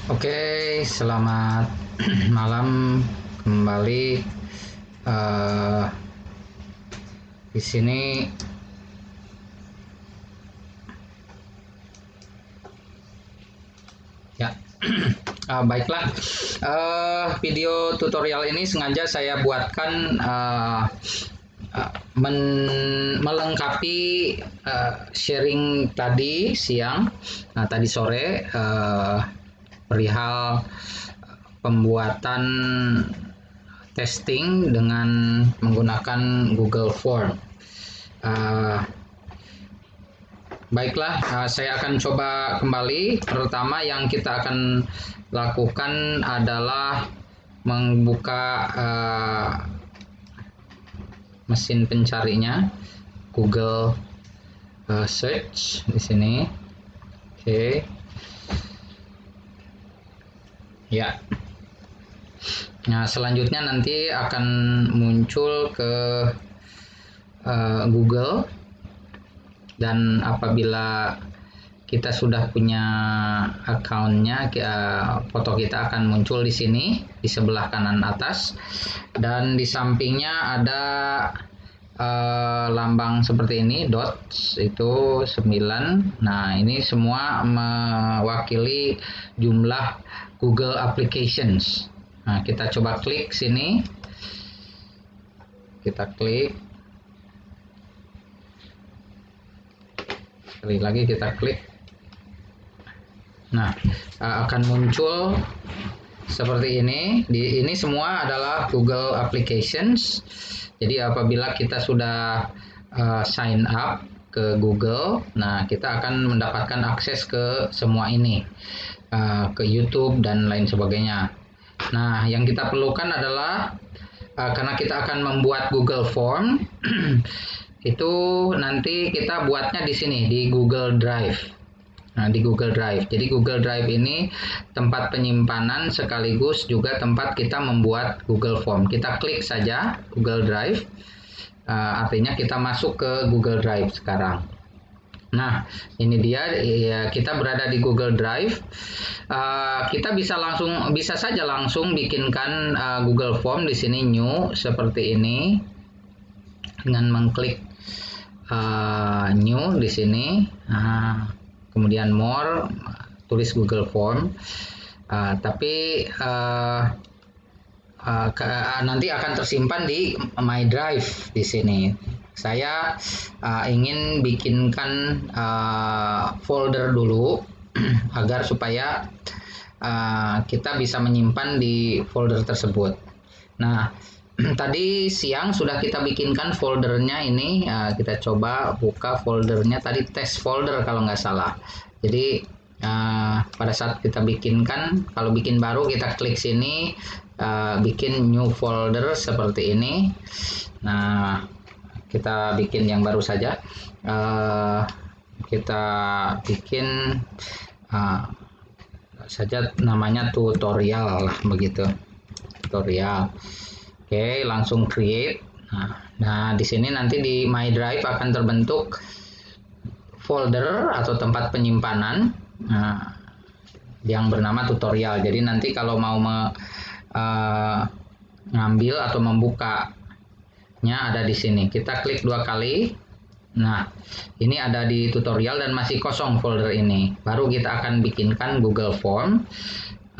Oke, selamat malam kembali. Eh, di sini ya. Baiklah, video tutorial ini sengaja saya buatkan melengkapi sharing tadi siang, tadi sore, perihal pembuatan testing dengan menggunakan Google Form. Baiklah, saya akan coba kembali. Pertama yang kita akan lakukan adalah membuka mesin pencarinya, Google Search di sini. Oke. Ya. Nah, selanjutnya nanti akan muncul ke Google, dan apabila kita sudah punya akunnya, foto kita akan muncul di sini di sebelah kanan atas, dan di sampingnya ada lambang seperti ini, dots itu 9. Nah, ini semua mewakili jumlah Google Applications. Nah, kita coba klik sini. Kita klik. Sekali lagi kita klik. Nah, akan muncul seperti ini. Ini semua adalah Google Applications. Jadi apabila kita sudah sign up ke Google, nah kita akan mendapatkan akses ke semua ini, ke YouTube dan lain sebagainya. Nah, yang kita perlukan adalah karena kita akan membuat Google Form, itu nanti kita buatnya di sini di Google Drive. Nah, di Google Drive. Jadi Google Drive ini tempat penyimpanan sekaligus juga tempat kita membuat Google Form. Kita klik saja Google Drive, artinya kita masuk ke Google Drive sekarang. Nah, ini dia, ya, kita berada di Google Drive. Kita bisa saja langsung bikinkan Google Form di sini, new seperti ini, dengan mengklik new di sini. Kemudian more, tulis Google Form. Tapi nanti akan tersimpan di My Drive di sini. Saya ingin bikinkan folder dulu agar supaya kita bisa menyimpan di folder tersebut. Nah, tadi siang sudah kita bikinkan foldernya ini. Kita coba buka foldernya tadi, test folder kalau nggak salah. Jadi pada saat kita bikinkan, kalau bikin baru kita klik sini, bikin new folder seperti ini. Nah, kita bikin yang baru saja. Kita bikin saja namanya tutorial lah, begitu, tutorial. Oke, langsung create. Nah, di sini nanti di My Drive akan terbentuk folder atau tempat penyimpanan yang bernama tutorial. Jadi nanti kalau mau ngambil atau membukanya ada di sini. Kita klik 2 kali. Nah, ini ada di tutorial dan masih kosong folder ini. Baru kita akan bikinkan Google Form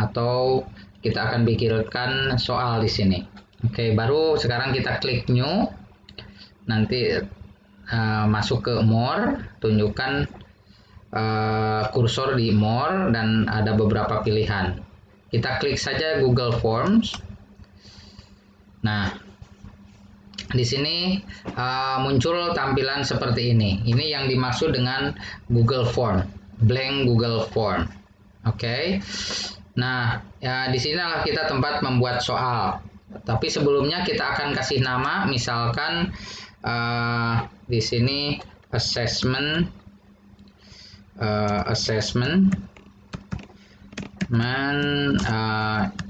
atau kita akan bikinkan soal di sini. Oke, baru sekarang kita klik new. Nanti masuk ke more, tunjukkan kursor di more dan ada beberapa pilihan. Kita klik saja Google Forms. Nah, di sini muncul tampilan seperti ini. Ini yang dimaksud dengan Google Form, blank Google Form. Oke. Nah, di sinilah kita tempat membuat soal. Tapi sebelumnya kita akan kasih nama, misalkan di sini assessment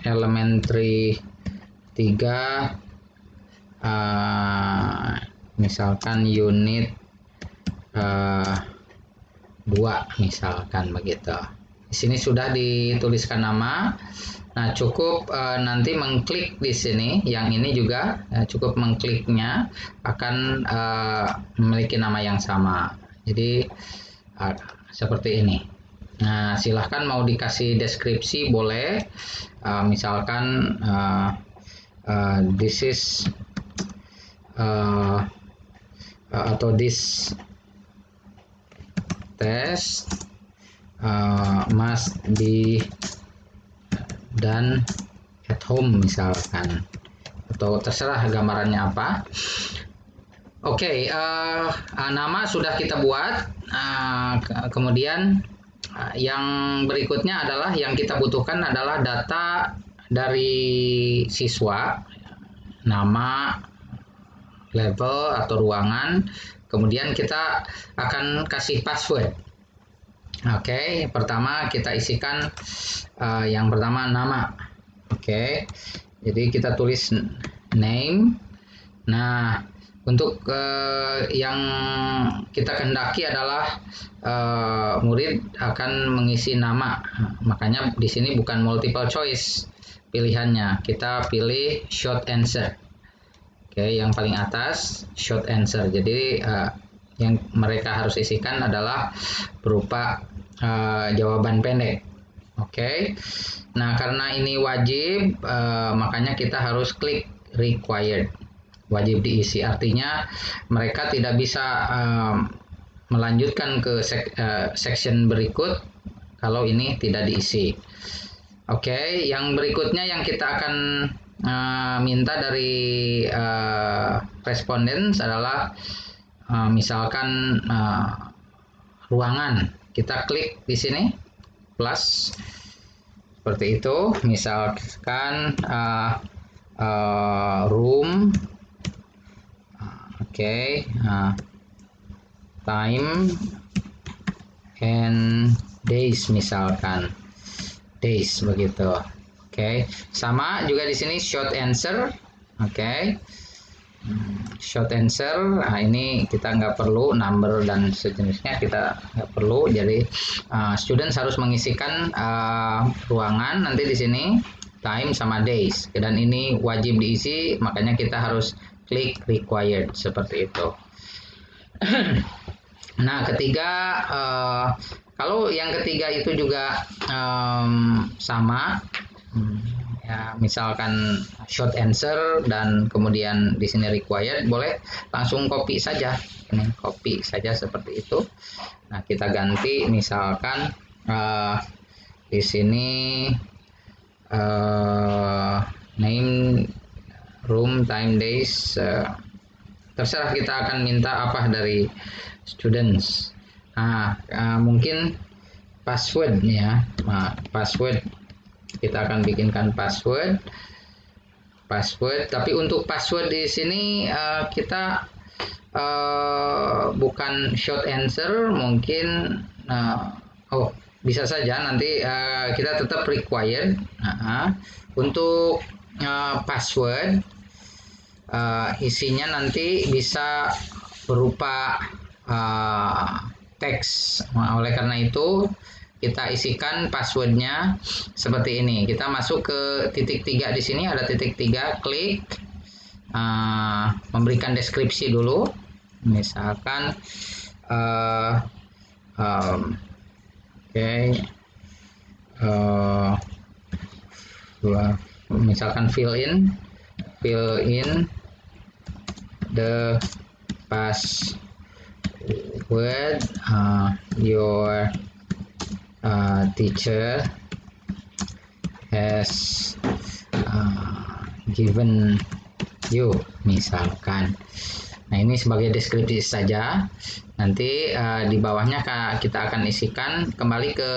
elementary 3, misalkan unit 2 misalkan begitu. Di sini sudah dituliskan nama. Nah, cukup nanti mengklik di sini. Yang ini juga cukup mengkliknya akan memiliki nama yang sama. Jadi seperti ini. Nah, silahkan mau dikasih deskripsi boleh. Misalkan this is atau this test must be done at home misalkan, atau terserah gambarannya apa. Oke, nama sudah kita buat. Kemudian yang berikutnya adalah yang kita butuhkan adalah data dari siswa, nama, level atau ruangan. Kemudian kita akan kasih password. Oke, pertama kita isikan yang pertama nama. Oke, jadi kita tulis name. Nah, untuk yang kita kehendaki adalah murid akan mengisi nama. Makanya di sini bukan multiple choice pilihannya. Kita pilih short answer. Oke, yang paling atas short answer. Jadi yang mereka harus isikan adalah berupa jawaban pendek. Oke. Nah, karena ini wajib, makanya kita harus klik required. Wajib diisi. Artinya mereka tidak bisa melanjutkan ke section berikut kalau ini tidak diisi. Oke, yang berikutnya yang kita akan minta dari responden adalah misalkan ruangan. Kita klik di sini plus seperti itu. Misalkan room, time and days misalkan days begitu. Sama juga di sini short answer. Short answer, ini kita nggak perlu number dan sejenisnya, kita nggak perlu. Jadi students harus mengisikan ruangan nanti di sini time sama days, dan ini wajib diisi, makanya kita harus klik required seperti itu. Nah, ketiga, kalau yang ketiga itu juga sama. Ya, misalkan short answer dan kemudian di sini required, boleh langsung copy saja. Ini copy saja seperti itu. Nah, kita ganti misalkan di sini name, room, time, days. Terserah kita akan minta apa dari students. Nah, mungkin password ya. Nah, password. Kita akan bikinkan password, tapi untuk password di sini kita bukan short answer, mungkin bisa saja nanti kita tetap required. Untuk password isinya nanti bisa berupa teks. Oleh karena itu kita isikan passwordnya seperti ini. Kita masuk ke titik 3 di sini, ada titik 3, klik, memberikan deskripsi dulu. Misalkan, misalkan fill in the password your teacher has given you misalkan. Nah, ini sebagai deskripsi saja. Nanti di bawahnya kita akan isikan kembali ke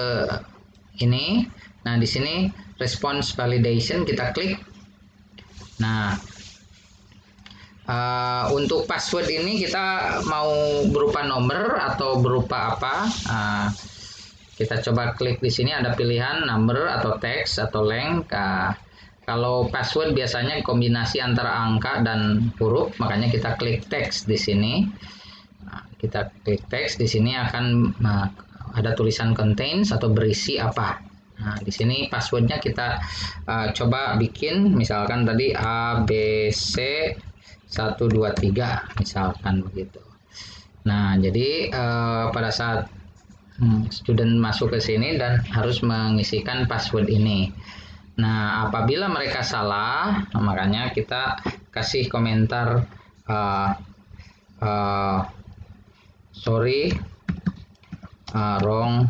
ini. Nah, di sini response validation kita klik. Nah, untuk password ini kita mau berupa nomor atau berupa apa? Kita coba klik di sini, ada pilihan number atau text atau length. Kalau password biasanya kombinasi antara angka dan huruf, makanya kita klik text di sini. Kita klik text di sini akan ada tulisan contains atau berisi apa. Nah, di sini passwordnya kita coba bikin, misalkan tadi ABC 123 misalkan begitu. Nah, jadi pada saat student masuk ke sini dan harus mengisikan password ini. Nah, apabila mereka salah, makanya kita kasih komentar sorry, wrong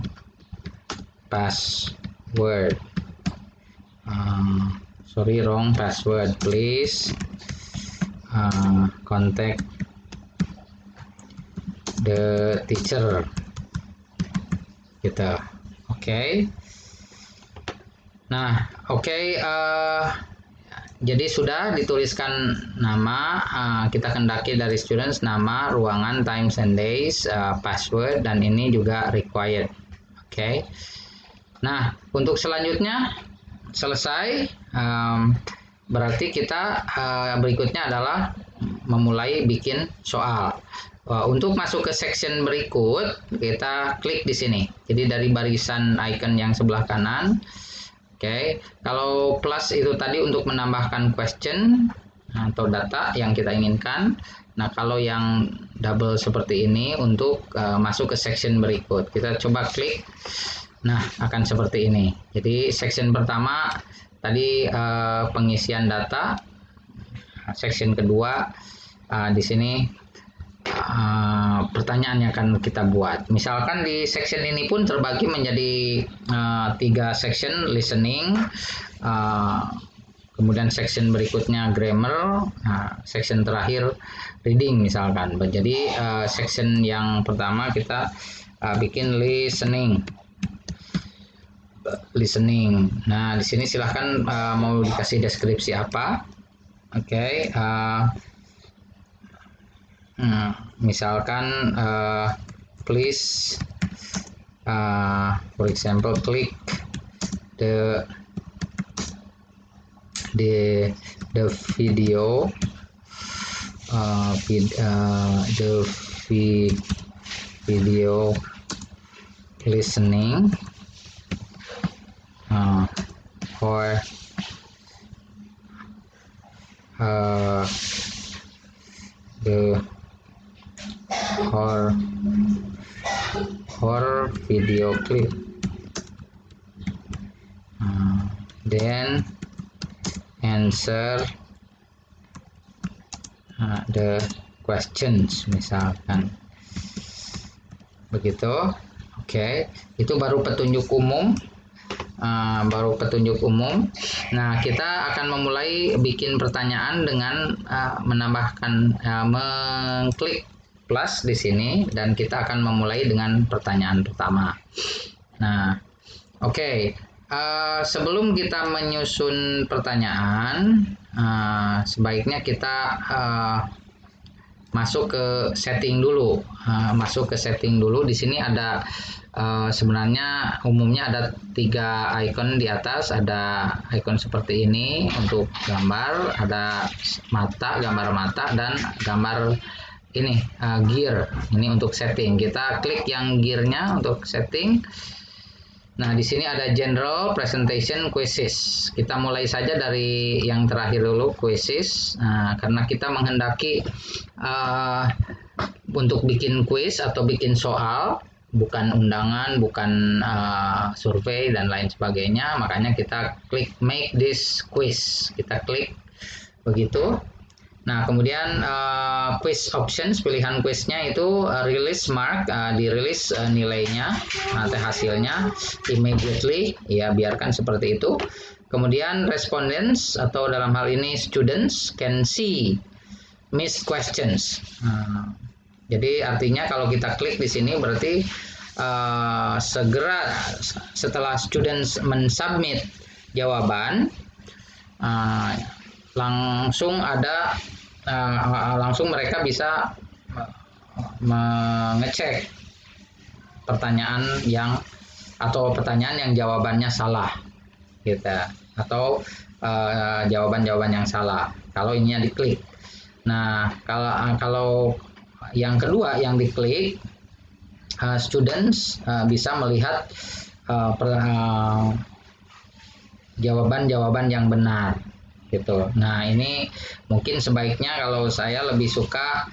password. Sorry, wrong password. Please contact the teacher. Gitu. Oke. Nah, oke. Jadi sudah dituliskan nama. Kita kendaki dari students nama, ruangan, times and days, password, dan ini juga required. Oke. Nah, untuk selanjutnya selesai. Berarti kita berikutnya adalah memulai bikin soal. Untuk masuk ke section berikut, kita klik di sini. Jadi dari barisan icon yang sebelah kanan. Oke, kalau plus itu tadi untuk menambahkan question atau data yang kita inginkan. Nah, kalau yang double seperti ini untuk masuk ke section berikut. Kita coba klik. Nah, akan seperti ini. Jadi section pertama tadi pengisian data. Section kedua di sini pertanyaan yang akan kita buat. Misalkan di section ini pun terbagi menjadi 3 section: listening, kemudian section berikutnya grammar, section terakhir reading misalkan. Jadi section yang pertama kita bikin listening. Nah, di sini silahkan mau dikasih deskripsi apa. Oke. Misalkan please for example click the video video listening for the or video clip, then answer the questions misalkan begitu. Oke, itu baru petunjuk umum. Nah, kita akan memulai bikin pertanyaan dengan menambahkan mengklik plus di sini, dan kita akan memulai dengan pertanyaan pertama. Nah, oke. Sebelum kita menyusun pertanyaan, sebaiknya kita masuk ke setting dulu. Di sini ada sebenarnya umumnya ada 3 icon di atas. Ada icon seperti ini untuk gambar, ada gambar mata, dan gambar ini gear. Ini untuk setting. Kita klik yang gearnya untuk setting. Nah, di sini ada general, presentation, quizzes. Kita mulai saja dari yang terakhir dulu, quizzes. Karena kita menghendaki untuk bikin quiz atau bikin soal, bukan undangan, bukan survei dan lain sebagainya. Makanya kita klik make this quiz. Kita klik begitu. Nah, kemudian quiz options, pilihan quiznya itu release mark, dirilis nilainya atau hasilnya immediately, ya biarkan seperti itu. Kemudian respondents atau dalam hal ini students can see missed questions. Jadi artinya kalau kita klik di sini berarti segera setelah students mensubmit jawaban, langsung mereka bisa mengecek pertanyaan yang jawabannya salah, gitu, atau jawaban-jawaban yang salah kalau ininya diklik. Nah, kalau yang kedua yang diklik students bisa melihat jawaban-jawaban yang benar gitu. Nah, ini mungkin sebaiknya kalau saya lebih suka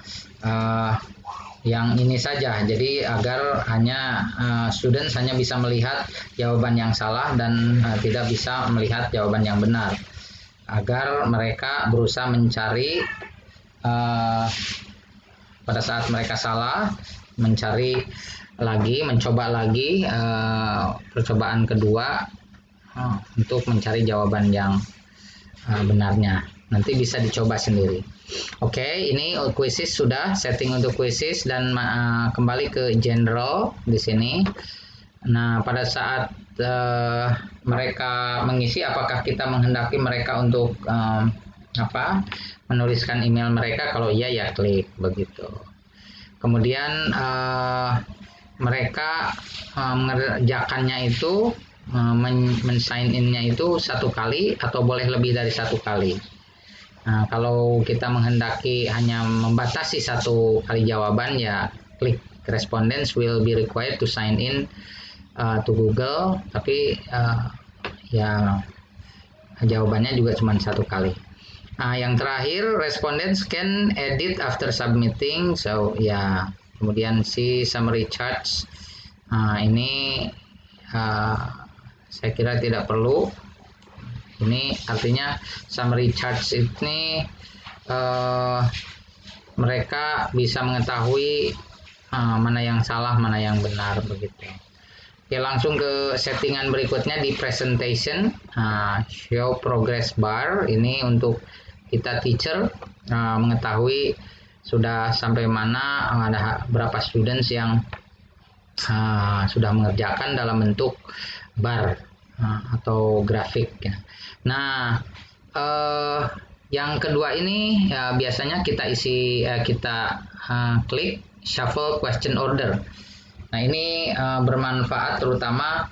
yang ini saja. Jadi agar hanya students hanya bisa melihat jawaban yang salah dan tidak bisa melihat jawaban yang benar. Agar mereka berusaha mencari pada saat mereka salah, mencari lagi, mencoba lagi percobaan kedua untuk mencari jawaban yang benarnya. Nanti bisa dicoba sendiri. Oke, ini quizzes sudah, setting untuk quizzes dan kembali ke general di sini. Nah, pada saat mereka mengisi, apakah kita menghendaki mereka untuk menuliskan email mereka? Kalau iya ya klik begitu. Kemudian mereka mengerjakannya itu men-sign in-nya itu 1 kali atau boleh lebih dari 1 kali. Nah, kalau kita menghendaki hanya membatasi 1 kali jawaban, ya klik respondents will be required to sign in to Google, tapi ya jawabannya juga cuma 1 kali. Nah, yang terakhir, respondents can edit after submitting. So ya, kemudian si summary charts. Ini saya kira tidak perlu. Ini artinya summary charts ini mereka bisa mengetahui mana yang salah, mana yang benar begitu. Oke, langsung ke settingan berikutnya di presentation. Show progress bar. Ini untuk kita teacher mengetahui sudah sampai mana, ada berapa students yang sudah mengerjakan dalam bentuk bar atau grafik. Nah, yang kedua ini biasanya kita isi, kita klik shuffle question order. Nah, ini bermanfaat terutama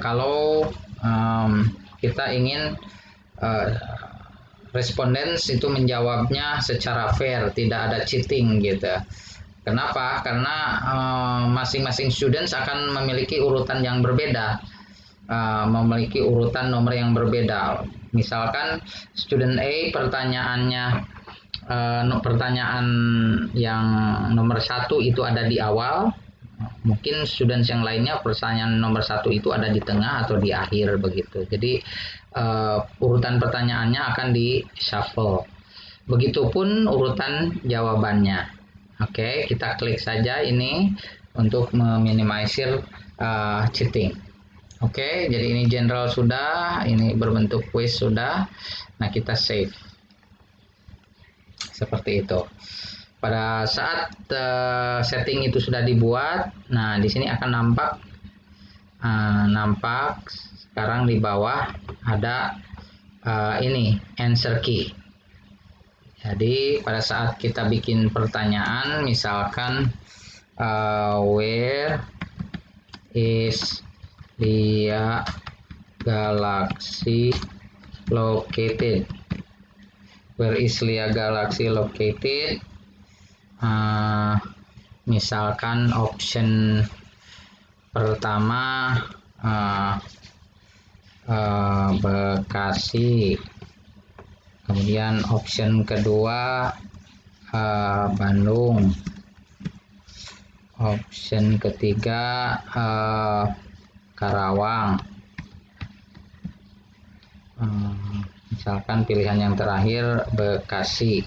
kalau kita ingin respondents itu menjawabnya secara fair, tidak ada cheating gitu. Kenapa? Karena masing-masing students akan memiliki urutan yang berbeda, memiliki urutan nomor yang berbeda. Misalkan student A pertanyaannya pertanyaan yang nomor 1 itu ada di awal, mungkin students yang lainnya pertanyaan nomor 1 itu ada di tengah atau di akhir begitu. Jadi urutan pertanyaannya akan di shuffle. Begitupun urutan jawabannya. Oke, kita klik saja ini untuk meminimalisir cheating. Oke, jadi ini general sudah, ini berbentuk quiz sudah. Nah, kita save. Seperti itu. Pada saat setting itu sudah dibuat, nah di sini akan nampak sekarang di bawah ada ini answer key. Jadi pada saat kita bikin pertanyaan, misalkan where is Lia Galaxy located? Where is Lia Galaxy located? Misalkan option pertama Bekasi. Kemudian option kedua Bandung. Option ketiga Karawang. Misalkan pilihan yang terakhir Bekasi.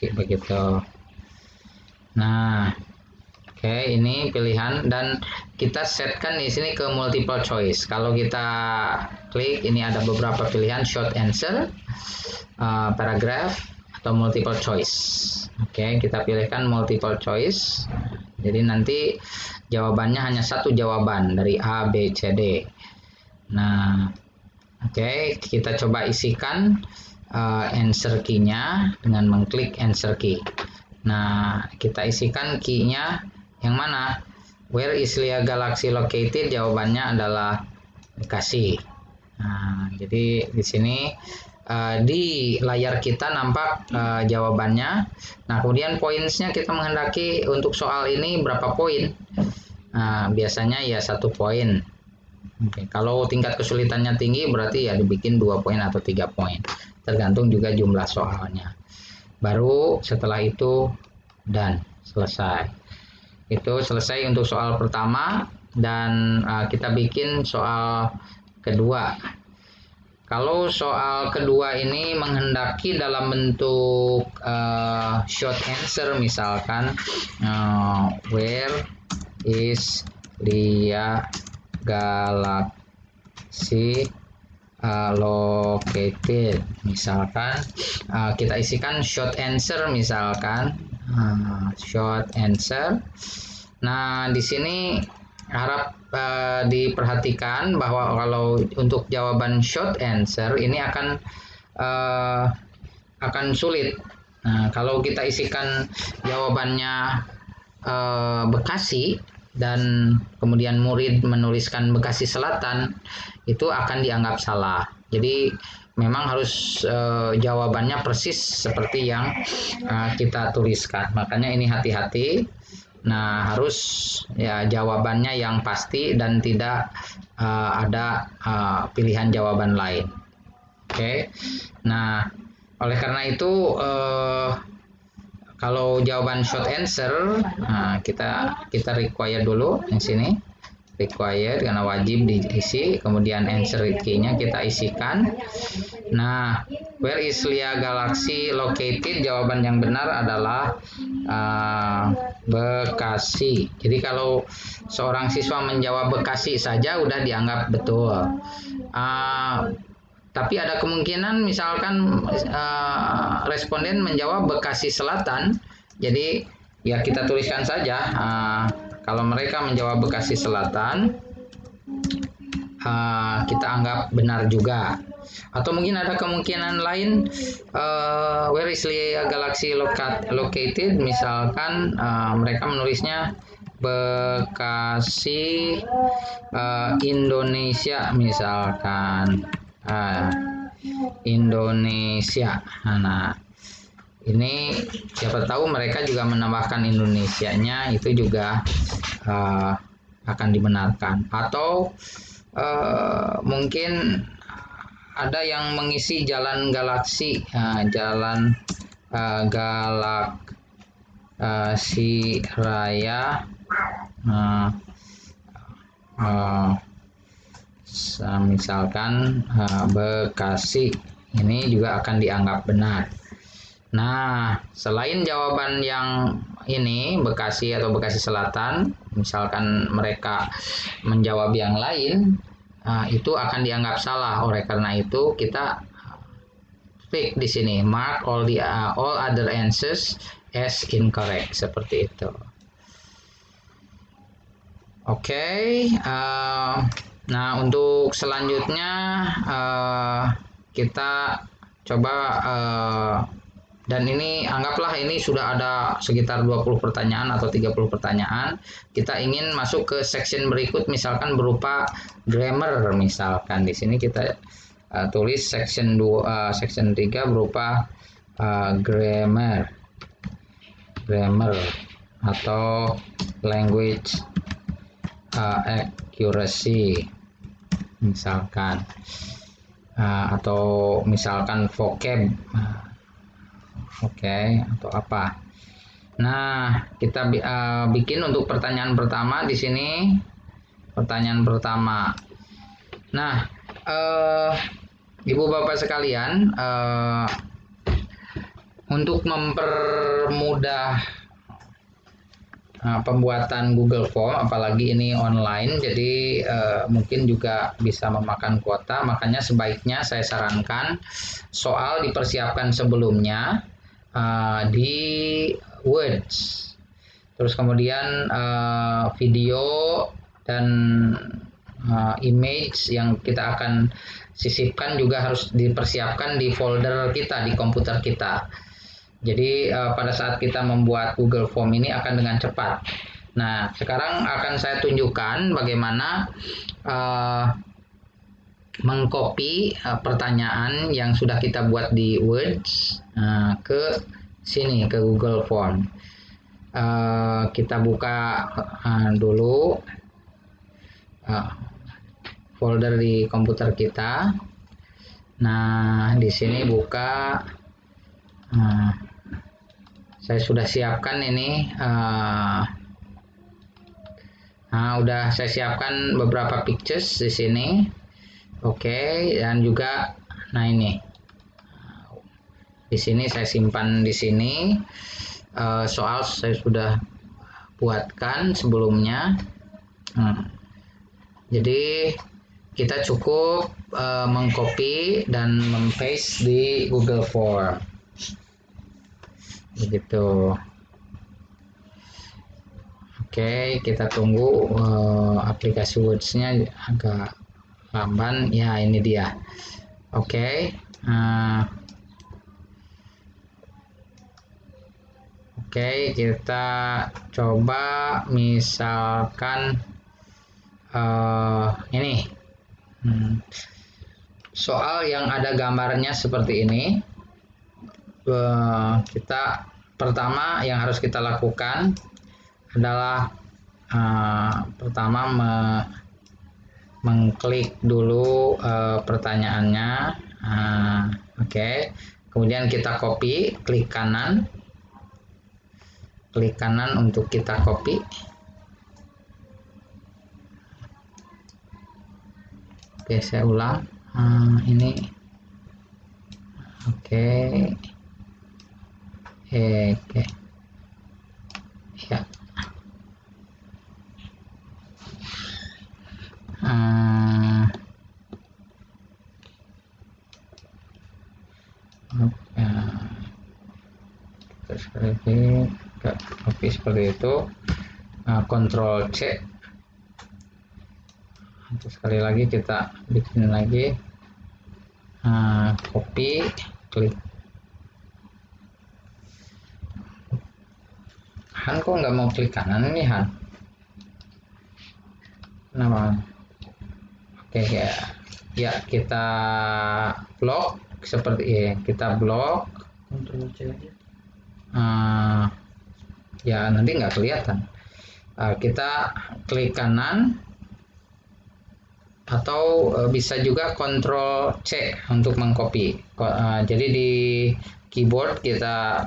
Begitu. Nah, oke, ini pilihan dan kita setkan di sini ke multiple choice. Kalau kita klik, ini ada beberapa pilihan, short answer, paragraph, atau multiple choice. Oke, kita pilihkan multiple choice. Jadi nanti jawabannya hanya 1 jawaban dari A, B, C, D. Nah, oke, kita coba isikan answer key-nya dengan mengklik answer key. Nah, kita isikan key-nya yang mana? Where is Lia Galaxy located? Jawabannya adalah Bekasi. Nah, jadi di sini di layar kita nampak jawabannya. Nah, kemudian poinnya kita menghendaki untuk soal ini berapa poin. Nah, biasanya ya 1 poin. Oke, kalau tingkat kesulitannya tinggi berarti ya dibikin 2 poin atau 3 poin. Tergantung juga jumlah soalnya. Baru setelah itu dan selesai. Itu selesai untuk soal pertama dan kita bikin soal kedua. Kalau soal kedua ini menghendaki dalam bentuk short answer, misalkan where is Lia Galaxy located, misalkan kita isikan short answer, misalkan short answer. Nah, di sini harap diperhatikan bahwa kalau untuk jawaban short answer ini akan sulit. Nah, kalau kita isikan jawabannya Bekasi dan kemudian murid menuliskan Bekasi Selatan, itu akan dianggap salah. Jadi memang harus jawabannya persis seperti yang kita tuliskan. Makanya ini hati-hati. Nah, harus ya jawabannya yang pasti dan tidak ada pilihan jawaban lain. Oke. Nah, oleh karena itu kalau jawaban short answer kita require dulu di sini. Required karena wajib diisi, kemudian answer key-nya kita isikan. Nah, where is Lia Galaxy located? Jawaban yang benar adalah Bekasi. Jadi kalau seorang siswa menjawab Bekasi saja udah dianggap betul. Tapi ada kemungkinan misalkan responden menjawab Bekasi Selatan, jadi ya kita tuliskan saja kalau mereka menjawab Bekasi Selatan, kita anggap benar juga. Atau mungkin ada kemungkinan lain, where is Lia Galaxy located? Misalkan mereka menulisnya Bekasi Indonesia, misalkan Indonesia. Nah, ini siapa tahu mereka juga menambahkan Indonesianya, itu juga akan dibenarkan. Atau mungkin ada yang mengisi Jalan Galaksi, Jalan Galaksi Raya, misalkan Bekasi, ini juga akan dianggap benar. Nah, selain jawaban yang ini Bekasi atau Bekasi Selatan, misalkan mereka menjawab yang lain, itu akan dianggap salah. Oleh karena itu kita klik di sini mark all other answers as incorrect, seperti itu. Oke. Nah, untuk selanjutnya kita coba dan ini anggaplah ini sudah ada sekitar 20 pertanyaan atau 30 pertanyaan. Kita ingin masuk ke section berikut, misalkan berupa grammar. Misalkan di sini kita tulis section 3 berupa grammar atau language accuracy, misalkan atau misalkan vocab. Atau apa. Nah, kita bikin untuk pertanyaan pertama di sini. Pertanyaan pertama. Nah, Ibu Bapak sekalian, untuk mempermudah pembuatan Google Form, apalagi ini online, jadi mungkin juga bisa memakan kuota. Makanya sebaiknya saya sarankan soal dipersiapkan sebelumnya di Words, terus kemudian video dan image yang kita akan sisipkan juga harus dipersiapkan di folder kita di komputer kita. Jadi pada saat kita membuat Google Form ini akan dengan cepat. Nah, sekarang akan saya tunjukkan bagaimana mengcopy pertanyaan yang sudah kita buat di Words ke sini, ke Google Form. Kita buka dulu folder di komputer kita. Nah, di sini buka. Saya sudah siapkan ini. Udah saya siapkan beberapa pictures di sini. Oke, dan juga ini. Di sini saya simpan di sini. Soal saya sudah buatkan sebelumnya. Jadi kita cukup mengcopy dan mempaste di Google Form. Begitu. Oke, kita tunggu aplikasi Words-nya agak lamban. Ya, ini dia. Oke. Oke, kita coba misalkan ini soal yang ada gambarnya seperti ini. Kita pertama yang harus kita lakukan adalah pertama mengklik dulu pertanyaannya. Oke. Kemudian kita copy, klik kanan untuk kita copy. Oke, saya ulang. Ini oke. Oke. Ya. Terus copy seperti itu. Ctrl C. Terus sekali lagi kita bikin lagi. Copy, klik. Han kok nggak mau klik kanan ini, Han? Kenapa? Oke, ya kita blok seperti ini. Kita blok. Ctrl C aja. Ya nanti nggak kelihatan. Kita klik kanan atau bisa juga Ctrl C untuk mengcopy. Jadi di keyboard kita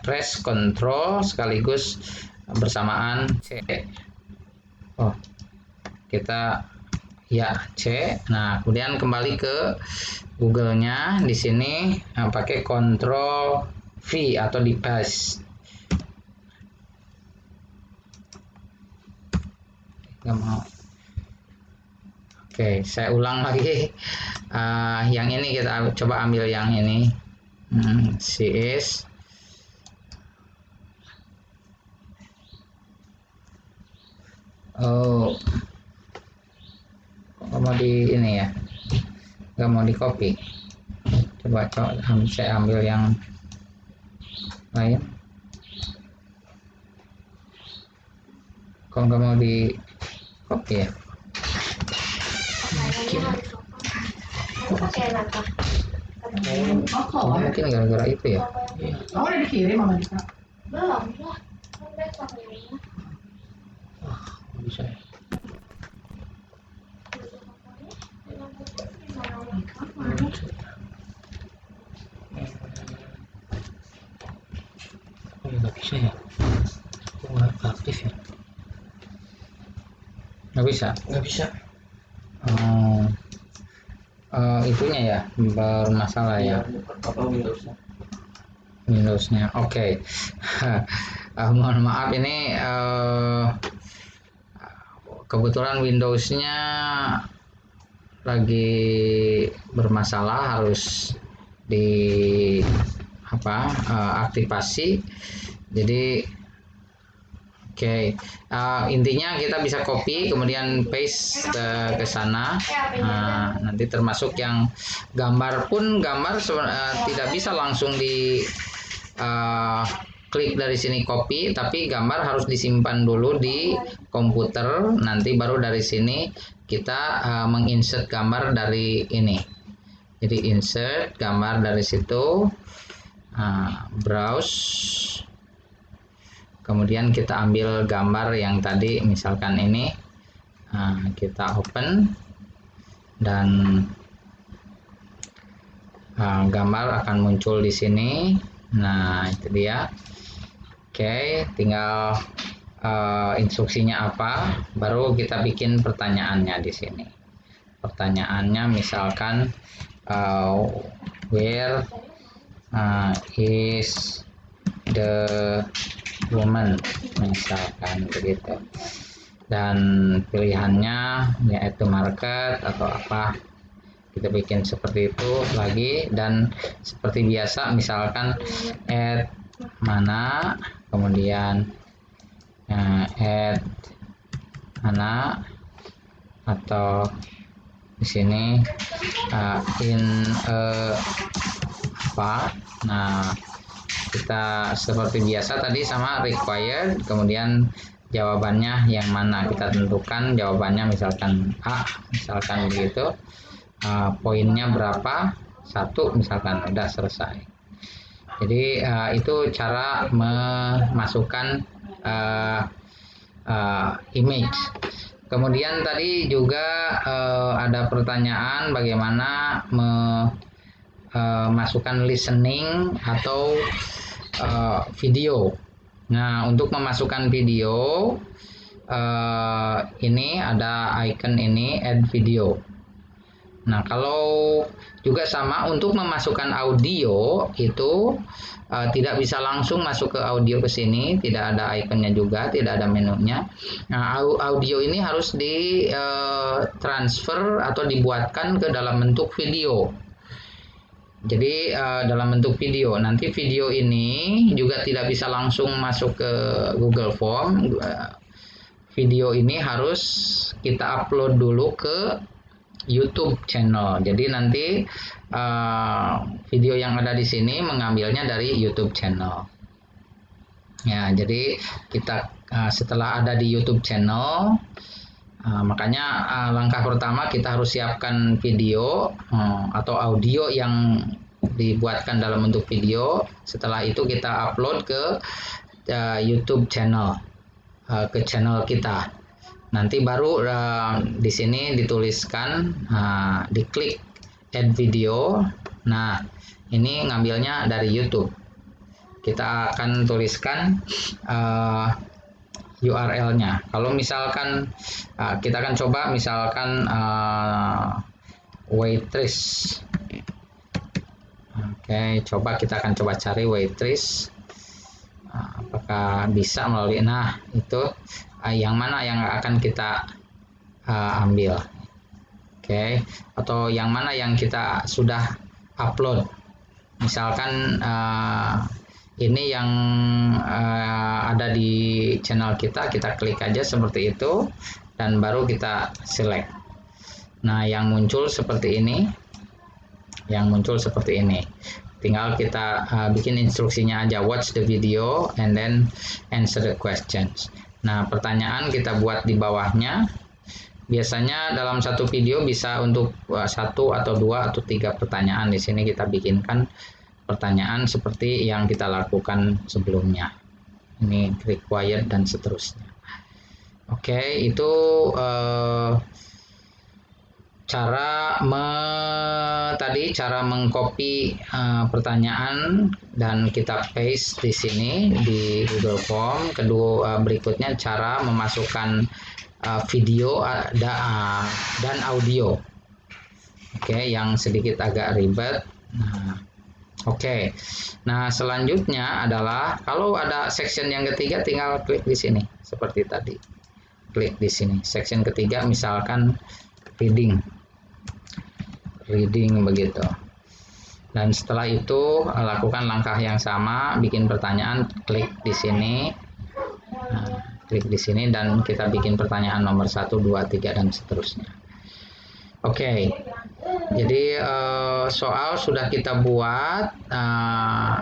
press Ctrl sekaligus bersamaan C. Kita C. Nah, kemudian kembali ke Google-nya. Di sini pakai Ctrl V atau di paste. Nggak mau. Oke, saya ulang lagi. Yang ini kita coba ambil yang ini. CS. Oh, kok mau di ini ya? Nggak mau di copy. Coba saya ambil yang lain. Kok nggak mau di copy ya? Mungkin gara-gara itu ya. Oh, udah dikirim sama Dika? Belum lah, kan besok ini. Bisa ya. Oh ya nggak bisa ya. Kok nggak aktif ya? Nggak bisa. Nggak bisa. Itunya ya bermasalah ya. Apa Windowsnya? Windowsnya. Oke. Mohon maaf ini kebetulan Windowsnya lagi bermasalah, harus di aktivasi. Jadi intinya kita bisa copy kemudian paste ke sana. Nanti termasuk yang gambar pun tidak bisa langsung di klik dari sini copy, tapi gambar harus disimpan dulu di komputer. Nanti baru dari sini kita menginsert gambar dari ini. Jadi insert gambar dari situ, browse, kemudian kita ambil gambar yang tadi, misalkan ini, kita open dan gambar akan muncul di sini. Nah, itu dia. Oke, tinggal instruksinya apa, baru kita bikin pertanyaannya di sini. Pertanyaannya misalkan where is the woman, misalkan begitu. Dan pilihannya ya at the market atau apa, kita bikin seperti itu lagi. Dan seperti biasa, misalkan at mana, kemudian at mana, atau di sini in apa. Nah, kita seperti biasa tadi sama required, kemudian jawabannya yang mana kita tentukan. Jawabannya misalkan A, misalkan begitu. Poinnya berapa, 1 misalkan, udah selesai. Jadi itu cara memasukkan image. Kemudian tadi juga ada pertanyaan bagaimana memasukkan listening atau video. Nah, untuk memasukkan video ini ada icon ini, add video. Nah, kalau juga sama untuk memasukkan audio itu tidak bisa langsung masuk ke audio ke sini, tidak ada ikonnya juga, tidak ada menunya. Nah, audio ini harus di transfer atau dibuatkan ke dalam bentuk video. Jadi dalam bentuk video. Nanti video ini juga tidak bisa langsung masuk ke Google Form. Video ini harus kita upload dulu ke YouTube channel. Jadi nanti video yang ada di sini mengambilnya dari YouTube channel. Ya, jadi kita setelah ada di YouTube channel, makanya langkah pertama kita harus siapkan video atau audio yang dibuatkan dalam bentuk video. Setelah itu kita upload ke YouTube channel, ke channel kita. Nanti baru di sini dituliskan, diklik add video. Nah, ini ngambilnya dari YouTube. Kita akan tuliskan URL-nya. Kalau misalkan kita akan coba misalkan waitress. Oke, kita akan coba cari waitress. Apakah bisa melalui, nah itu yang mana yang akan kita ambil. Oke, atau yang mana yang kita sudah upload. Misalkan ini yang ada di channel kita klik aja seperti itu dan baru kita select. Nah, yang muncul seperti ini. Tinggal kita bikin instruksinya aja, watch the video and then answer the questions. Nah, pertanyaan kita buat di bawahnya. Biasanya dalam satu video bisa untuk 1 atau 2 atau 3 pertanyaan. Di sini kita bikinkan pertanyaan seperti yang kita lakukan sebelumnya. Ini required dan seterusnya. Oke, itu cara mengcopy pertanyaan dan kita paste di sini di Google Form. Kedua, berikutnya cara memasukkan video dan audio. Oke, yang sedikit agak ribet. Nah, selanjutnya adalah kalau ada section yang ketiga, tinggal klik di sini seperti tadi. Klik di sini. Section ketiga misalkan reading begitu. Dan setelah itu lakukan langkah yang sama, bikin pertanyaan, klik di sini. Klik di sini dan kita bikin pertanyaan nomor 1, 2, 3 dan seterusnya. Oke. Jadi soal sudah kita buat.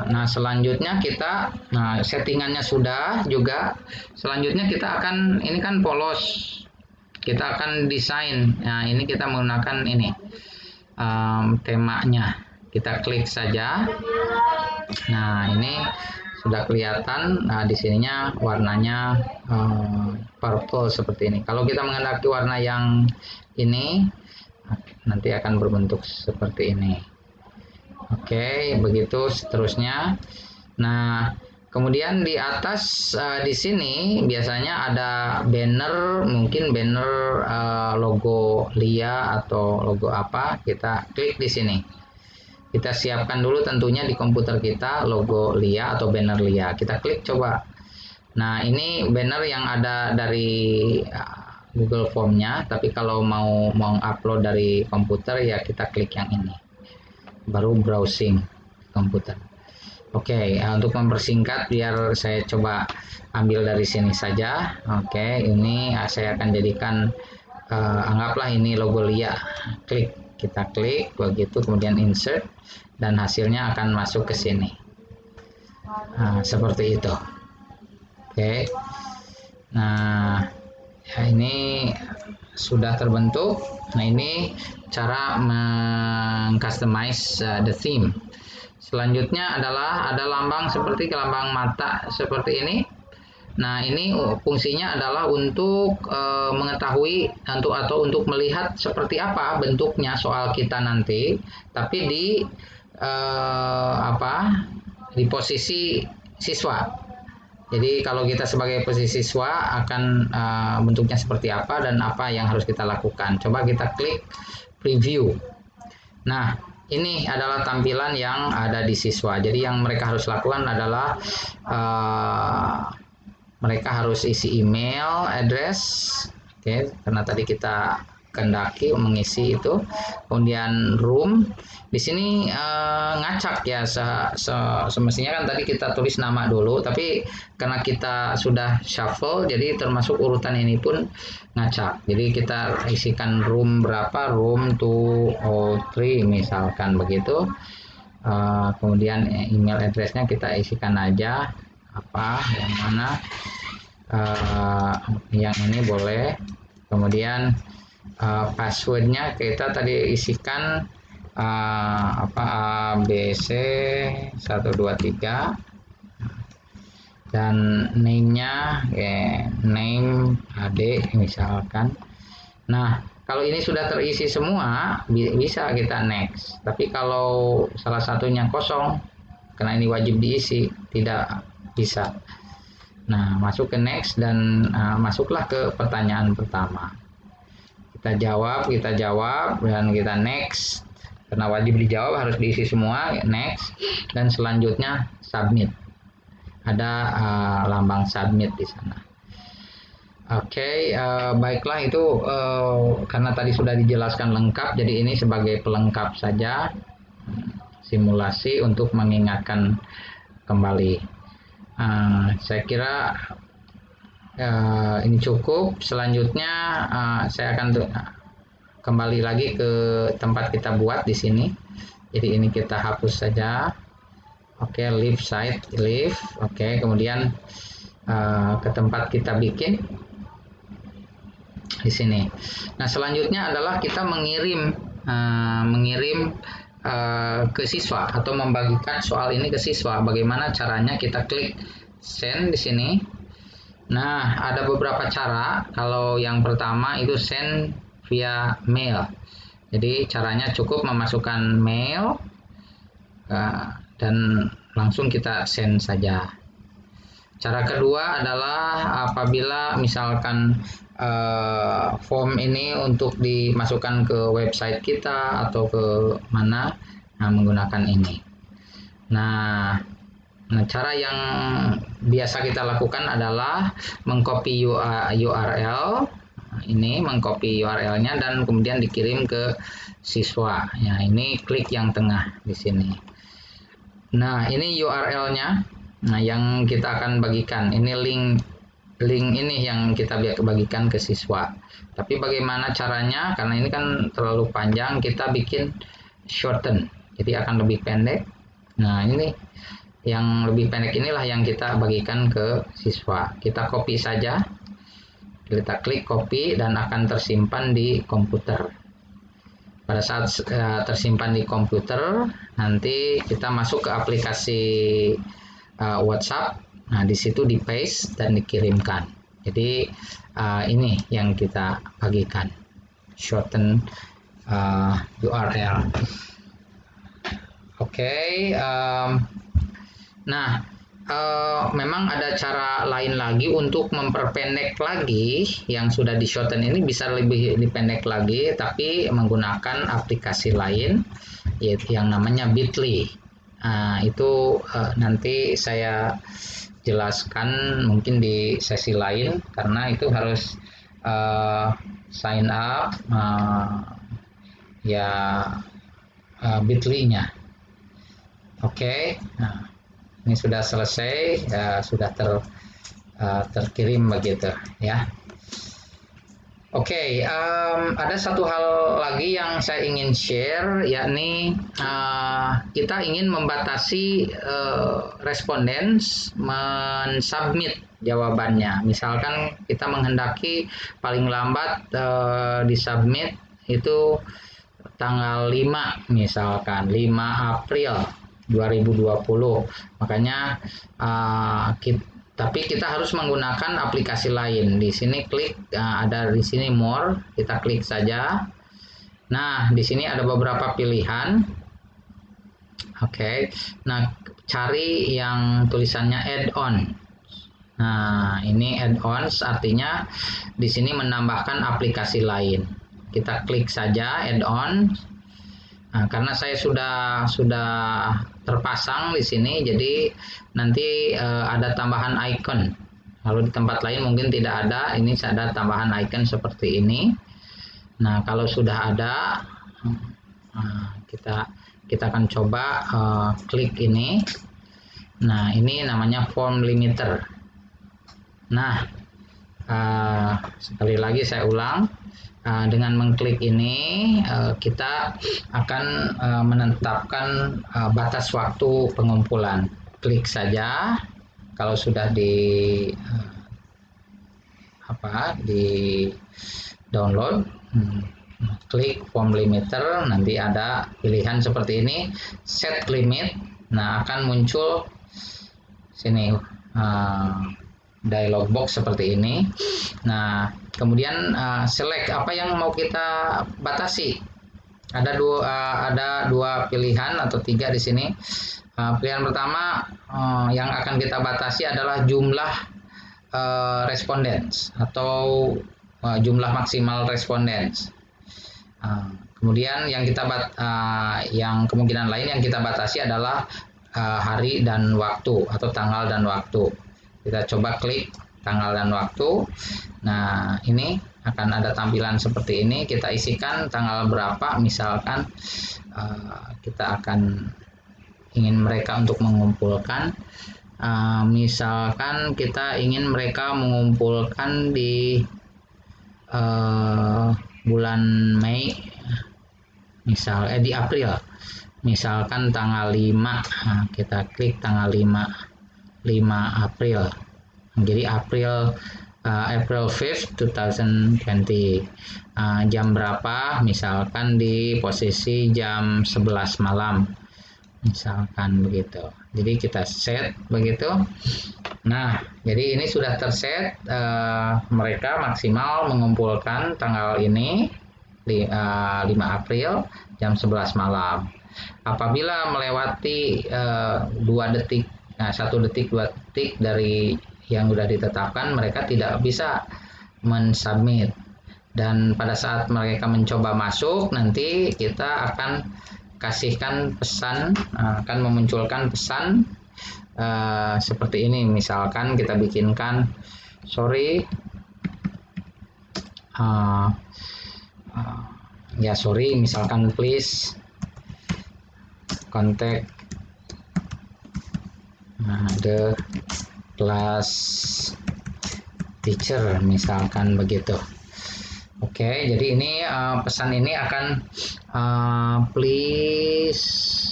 Nah, selanjutnya kita, settingannya sudah juga. Selanjutnya kita akan, ini kan polos, kita akan desain. Nah, ini kita menggunakan ini temanya. Kita klik saja. Nah, ini sudah kelihatan. Nah, di sininya warnanya purple seperti ini. Kalau kita menghendaki warna yang ini, nanti akan berbentuk seperti ini. Oke, begitu seterusnya. Nah, kemudian di atas di sini biasanya ada banner, mungkin banner logo LIA atau logo apa. Kita klik di sini. Kita siapkan dulu tentunya di komputer kita logo LIA atau banner LIA. Kita klik coba. Nah, ini banner yang ada dari Google Form-nya, tapi kalau mau upload dari komputer ya kita klik yang ini. Baru browsing komputer. Oke, untuk mempersingkat biar saya coba ambil dari sini saja. Oke, ini saya akan jadikan anggaplah ini logo LIA. Klik, kita klik begitu, kemudian insert dan hasilnya akan masuk ke sini. Seperti itu. Oke. Nah, ya, ini sudah terbentuk. Nah, ini cara mengcustomize the theme. Selanjutnya adalah ada lambang seperti lambang mata seperti ini. Nah, ini fungsinya adalah untuk mengetahui atau untuk melihat seperti apa bentuknya soal kita nanti, tapi di di posisi siswa. Jadi kalau kita sebagai posisi siswa akan bentuknya seperti apa dan apa yang harus kita lakukan. Coba kita klik preview. Nah, ini adalah tampilan yang ada di siswa. Jadi yang mereka harus lakukan adalah mereka harus isi email, address, oke, karena tadi kita kehendaki mengisi itu. Kemudian room. Di sini ngacak ya, semestinya kan tadi kita tulis nama dulu, tapi karena kita sudah shuffle, jadi termasuk urutan ini pun ngacak. Jadi kita isikan room berapa, room 203 misalkan begitu. Kemudian email addressnya kita isikan aja apa, yang mana, yang ini boleh. Kemudian passwordnya kita tadi isikan ABC 123 dan name-nya name AD misalkan. Nah, kalau ini sudah terisi semua bisa kita next, tapi kalau salah satunya kosong karena ini wajib diisi tidak bisa. Nah, masuk ke next dan masuklah ke pertanyaan pertama. Kita jawab dan kita next. Karena wajib dijawab harus diisi semua, next, dan selanjutnya submit. Ada lambang submit di sana. Oke, baiklah itu karena tadi sudah dijelaskan lengkap, jadi ini sebagai pelengkap saja simulasi untuk mengingatkan kembali. Saya kira ini cukup. Selanjutnya saya akan kembali lagi ke tempat kita buat di sini. Jadi ini kita hapus saja. Oke, leave site, leave. Oke, kemudian ke tempat kita bikin di sini. Nah, selanjutnya adalah kita mengirim ke siswa atau membagikan soal ini ke siswa. Bagaimana caranya? Kita klik send di sini. Nah, ada beberapa cara. Kalau yang pertama itu send via mail. Jadi caranya cukup memasukkan mail dan langsung kita send saja. Cara kedua adalah apabila misalkan form ini untuk dimasukkan ke website kita atau ke mana, menggunakan ini. Nah, cara yang biasa kita lakukan adalah mengcopy URL. Ini mengcopy URL-nya dan kemudian dikirim ke siswa. Ya, ini klik yang tengah di sini. Nah, ini URL-nya. Nah, yang kita akan bagikan. Ini link link ini yang kita bagikan ke siswa. Tapi bagaimana caranya? Karena ini kan terlalu panjang, kita bikin shorten, jadi akan lebih pendek. Nah, ini yang lebih pendek inilah yang kita bagikan ke siswa. Kita copy saja, kita klik copy dan akan tersimpan di komputer. Pada saat tersimpan di komputer, nanti kita masuk ke aplikasi WhatsApp. Nah, di situ di paste dan dikirimkan. Jadi ini yang kita bagikan, shorten URL. Oke. Nah, memang ada cara lain lagi untuk memperpendek lagi yang sudah di shorten ini, bisa lebih dipendek lagi, tapi menggunakan aplikasi lain, yaitu yang namanya Bitly. Itu nanti saya jelaskan mungkin di sesi lain, karena itu harus sign up Bitly-nya. Oke. Nah, ini sudah selesai, sudah terkirim begitu ya. Oke, ada satu hal lagi yang saya ingin share, yakni kita ingin membatasi responden mensubmit jawabannya. Misalkan kita menghendaki paling lambat disubmit itu tanggal 5, misalkan 5 April 2020. Makanya tapi kita harus menggunakan aplikasi lain. Di sini klik, ada di sini more, kita klik saja. Nah, di sini ada beberapa pilihan. Oke. Nah, cari yang tulisannya add-on. Nah, ini add-ons artinya di sini menambahkan aplikasi lain. Kita klik saja add-on. Nah, karena saya sudah terpasang di sini, jadi nanti ada tambahan icon. Lalu di tempat lain mungkin tidak ada, ini ada tambahan icon seperti ini. Nah, kalau sudah ada, kita akan coba klik ini. Nah, ini namanya form limiter. Nah, sekali lagi saya ulang. Dengan mengklik ini kita akan menetapkan batas waktu pengumpulan. Klik saja kalau sudah di download, klik form limiter, nanti ada pilihan seperti ini, set limit. Nah, akan muncul sini dialog box seperti ini. Nah, kemudian select apa yang mau kita batasi. Ada dua pilihan atau 3 di sini. Pilihan pertama yang akan kita batasi adalah jumlah respondents atau jumlah maksimal respondents. Kemudian yang kemungkinan lain yang kita batasi adalah hari dan waktu atau tanggal dan waktu. Kita coba klik tanggal dan waktu. Nah, ini akan ada tampilan seperti ini. Kita isikan tanggal berapa, misalkan kita akan ingin mereka untuk mengumpulkan. Misalkan kita ingin mereka mengumpulkan di bulan Mei, di April. Misalkan tanggal 5, kita klik tanggal 5 April. Jadi April 5th 2020. Jam berapa? Misalkan di posisi jam 11 malam. Misalkan begitu. Jadi kita set begitu. Nah, jadi ini sudah terset, mereka maksimal mengumpulkan tanggal ini 5 April jam 11 malam. Apabila melewati 2 detik, 1 detik 2 detik dari yang sudah ditetapkan, mereka tidak bisa mensubmit. Dan pada saat mereka mencoba masuk, nanti kita akan kasihkan pesan, akan memunculkan pesan seperti ini. Misalkan kita bikinkan sorry, misalkan please contact the class teacher misalkan begitu. Oke, jadi ini pesan ini akan please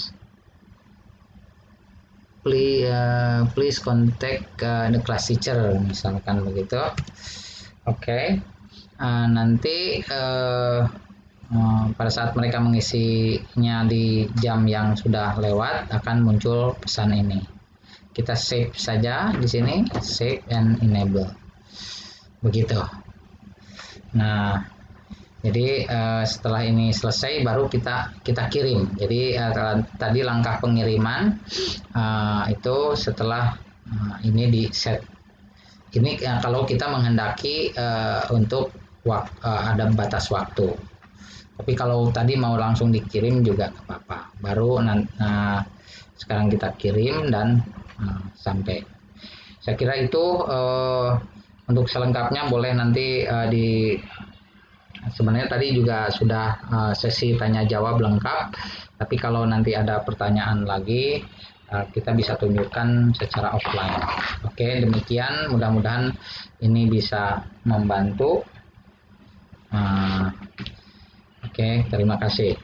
contact the class teacher misalkan begitu. Oke, nanti pada saat mereka mengisinya di jam yang sudah lewat akan muncul pesan ini. Kita save saja di sini, save and enable. Begitu. Nah, jadi setelah ini selesai baru kita kirim. Jadi tadi langkah pengiriman itu setelah ini di set. Ini kalau kita menghendaki untuk ada batas waktu. Tapi kalau tadi mau langsung dikirim juga nggak apa-apa. Baru sekarang kita kirim dan sampai. Saya kira itu untuk selengkapnya boleh nanti sebenarnya tadi juga sudah sesi tanya jawab lengkap. Tapi kalau nanti ada pertanyaan lagi kita bisa tunjukkan secara offline. Oke, demikian mudah-mudahan ini bisa membantu. Oke, terima kasih.